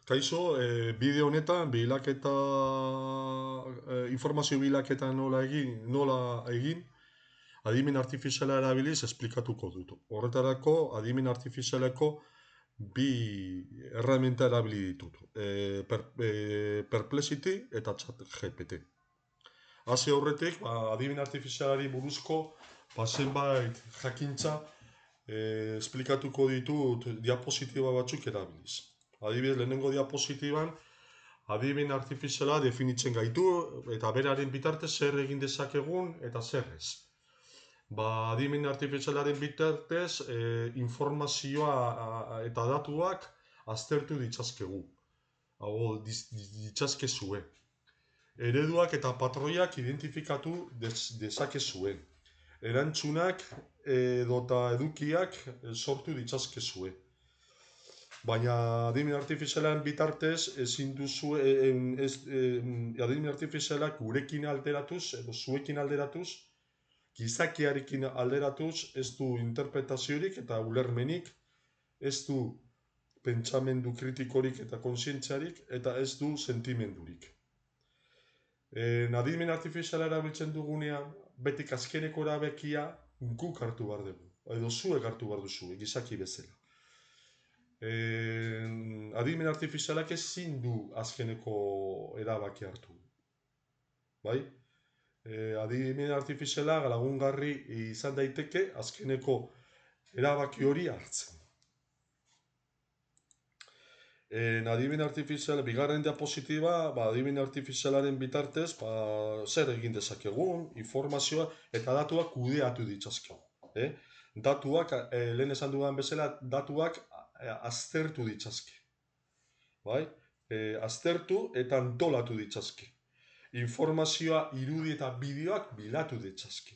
Kaixo, bideo honetan informazio bilaketa nola egin, adimen artifiziala erabiliz esplikatuko dut. Horretarako, adimen artifizialeko bi erraminta erabili ditut. Perplexity eta ChatGPT. Hasi horretik, adimen artifizialari buruzko zenbait jakintza esplikatuko ditut diapositiba batzuk erabiliz. Adibidez, lehenengo diapositiban adimen artifiziala definitzen gaitu eta beraren bitartez zer egin dezakegun eta zer ez. Adimen artifizialaren bitartez informazioa eta datuak aztertu ditzazkegu. Hau ditzazkezue. Ereduak eta patroiak identifikatu dezakezue. Erantzunak edota edukiak sortu ditzazkezue. Baina adimen artifizialaren bitartez ezin duzu adimen artifizialak gurekin alderatuz edo zuekin alderatuz, gizakiarekin alderatuz ez du interpretaziorik eta ulermenik, ez du pentsamendu kritikorik eta kontzientziarik eta ez du sentimendurik. Adimen artifiziala erabiltzen dugunean, betik azkeneko erabekia guk hartu behar dugu, edo zuek hartu behar duzu, gizaki bezala. Adimen artifizialak ezin du azkeneko erabaki hartu. Bai? Adimen artifiziala lagungarri izan daiteke azkeneko erabaki hori hartzen. Adimen artifiziala, bigarren diapositiba, adimen artifizialaren bitartez, zer egin dezakegun, informazioa eta datuak kudeatu ditzazkegu. Datuak, lehen esan dudan bezala, datuak aztertu ditzazke. Bai? Aztertu eta antolatu ditzazke. Informazioa, irudi eta bideoak bilatu ditzazke.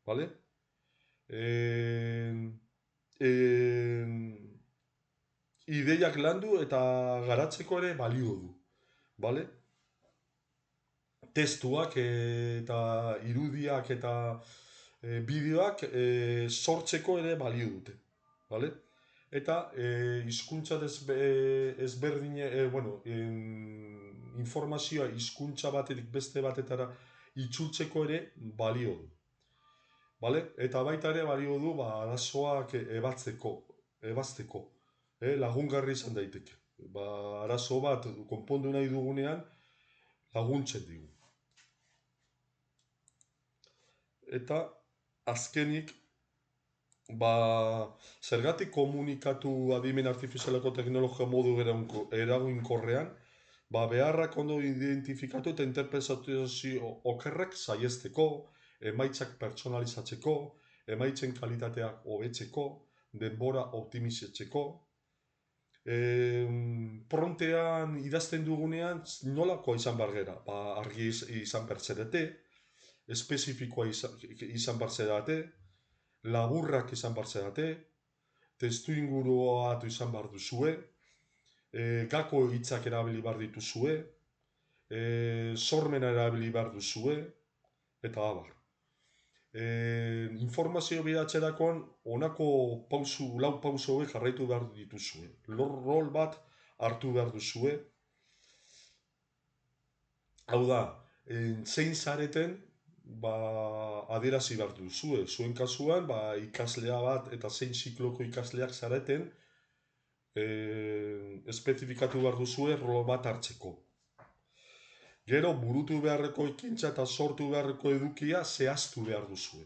Bale? Ideiak landu eta garatzeko ere balio du. Bale? Testuak eta irudiak eta bideoak sortzeko ere balio dute. Bale? Eta hizkuntza ezberdine, informazioa hizkuntza batetik beste batetara itzultzeko ere balio du. Bale? Eta baita ere balio du arazoak ebazteko. Lagungarri izan daiteke. Arazo bat konpondu nahi dugunean laguntzen digu. Eta azkenik, zergatik komunikatu adimen artifizialeko teknologia modu eraginkorrean, beharrak ondo identifikatu eta interpretazio okerrak saihesteko, emaitzak pertsonalizatzeko, emaitzen kalitatea hobetzeko, denbora optimizatzeko. Prontean idazten dugunean nolako izan behar gera? Argi izan behar zerete, espezifikoa izan behar zerate, laburrak izan behar zerate, testu ingurua izan behar duzue, gako hitzak erabili behar dituzue, sormena erabili behar duzue, eta abar. Informazio bidatzerakoan honako lau pauso hauek jarraitu behar dituzue. Rol bat hartu behar duzue. Hau da, zein zareten adierazi behar duzue. Zuen kasuan, ikaslea bat eta zein zikloko ikasleak zareten espezifikatu behar duzue rol bat hartzeko. Gero, burutu beharreko ekintza eta sortu beharreko edukia zehaztu behar duzue.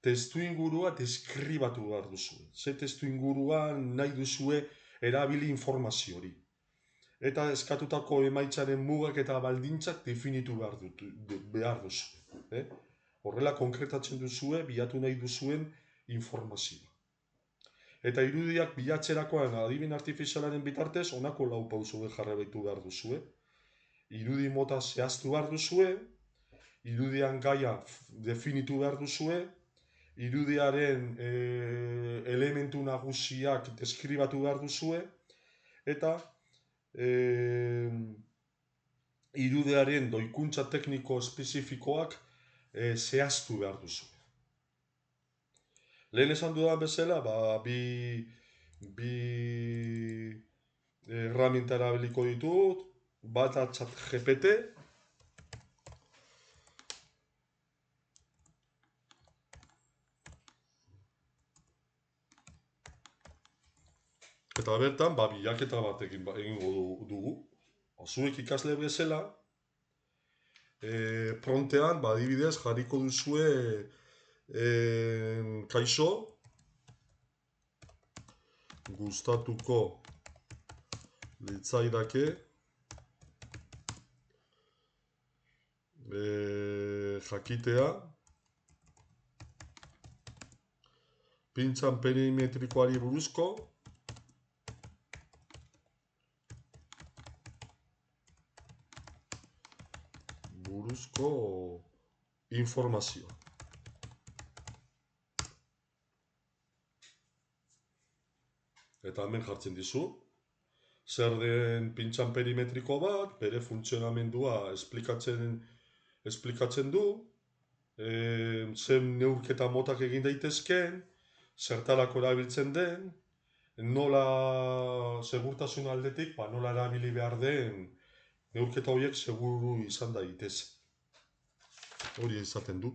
Testu ingurua deskribatu behar duzue. Ze testu inguruan nahi duzue erabili informazio hori. Eta eskatutako emaitzaren mugak eta baldintzak definitu behar duzue. Horrela konkretatzen duzue, bilatu nahi duzuen informazioa. Eta irudiak bilatzerakoan adimen artifizialaren bitartez, honako lau pauso jarraitu behar duzue. Irudi mota zehaztu behar duzue, irudian gaia definitu behar duzue, irudiaren elementu nagusiak deskribatu behar duzue, eta irudiaren doikuntza tekniko espezifikoak zehaztu behar duzue. Lehen esan dudan bezala, bi erraminta erabiliko ditut, bata ChatGPT, eta bertan, bilaketa bat egingo dugu. Zuek ikasle bezala, frontean, adibidez, jarriko duzue kaixo, gustatuko litzaidake jakitea pintxan perimetrikoari buruzko informazioa. Eta hemen jartzen dizu, zer den pintxan perimetriko bat, bere funtzionamendua esplikatzen du, zen neurketa motak egin daitezken, zertarako erabiltzen den, nola segurtasun aldetik, nola erabili behar den neurketa horiek seguru izan daitez. Hori izaten du.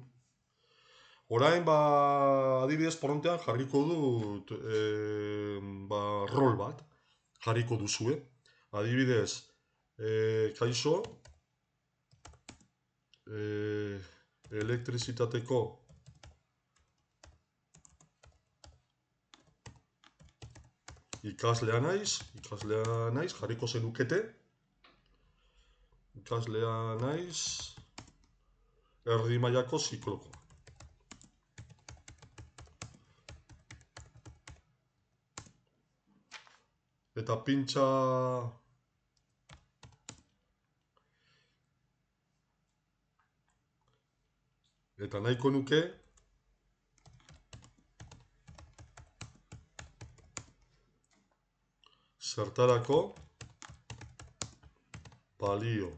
Orain, adibidez, frontean jarriko dut rol bat, jarriko duzue. Adibidez, kaixo, elektrizitateko ikaslea naiz, jarriko zenukete. Ikaslea naiz, erdi mailako zikloko. Eta pintxa eta nahiko nuke zertarako balio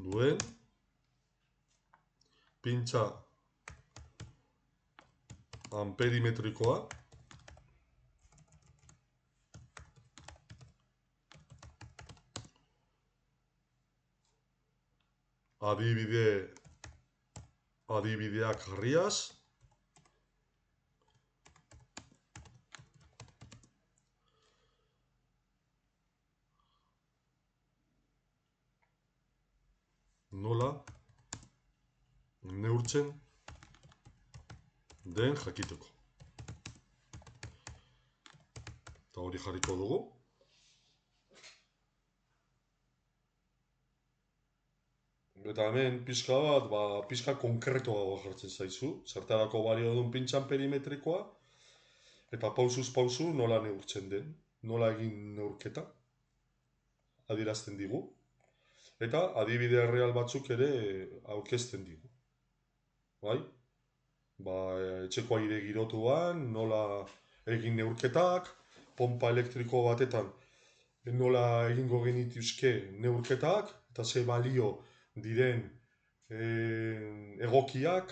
duen pintxa amperimetrikoa adibideak jarriaz nola neurtzen den jakiteko. Eta hori jarriko dugu. Eta hemen pixka bat, pixka konkretoa jartzen zaizu. Zertarako balio duen pintxan perimetrikoa. Eta pausuz pausu nola neurtzen den. Nola egin neurketa. Adierazten digu. Eta adibide erreal batzuk ere aurkezten digu. Bai? Etxeko aire girotuan, nola egin neurketak, pompa elektriko batetan nola egingo genituzke neurketak, eta ze balio diren egokiak,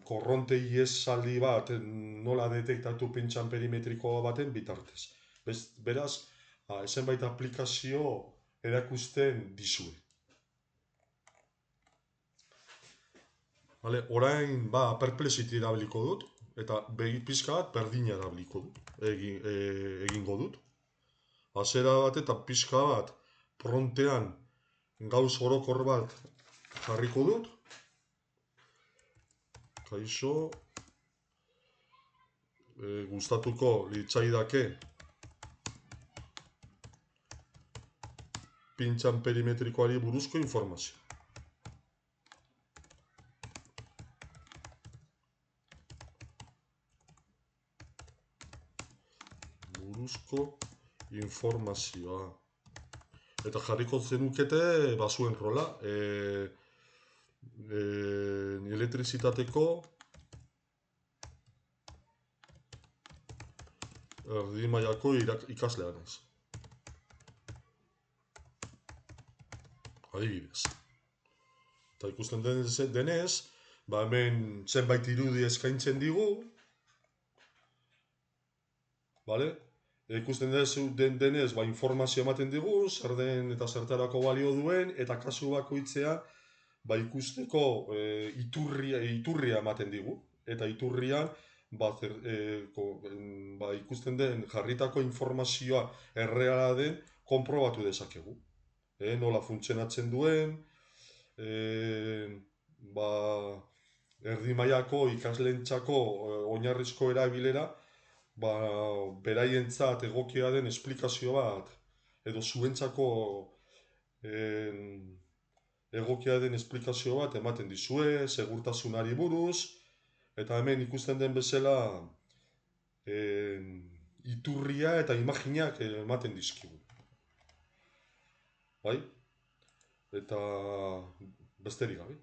korronte ihesaldi bat nola detektatu pintxan perimetriko baten bitartez. Beraz, zenbait aplikazio erakusten dizue. Orain perplexity erabiliko dut, eta pixka bat berdina erabiliko dut, egingo dut. Hasiera bat eta pixka bat frontean gauz orokor bat jarriko dut. Kaixo, gustatuko litzaidake pintxan perimetrikoari buruzko informazio. Informazioa. Eta jarriko zenukete bazuen rola. Elektrizitateko erdi mailako ikaslea naiz. Adibidez. Eta ikusten denez, hemen zenbait irudi eskaintzen digu, bale? Ikusten denez, informazio ematen digu, zer den eta zertarako balio duen, eta kasu bakoitzean, ikusteko iturria ematen digu. Eta iturrian, ikusten den jarritako informazioa erreala den, konprobatu dezakegu. Nola funtzionatzen duen, erdi mailako ikasleentzako oinarrizko erabilera, beraientzat egokia den esplikazio bat, edo zuentzako egokia den esplikazio bat ematen dizue, segurtasunari buruz, eta hemen ikusten den bezala iturria eta imaginak ematen dizkigu. Bai? Eta besterik gabe.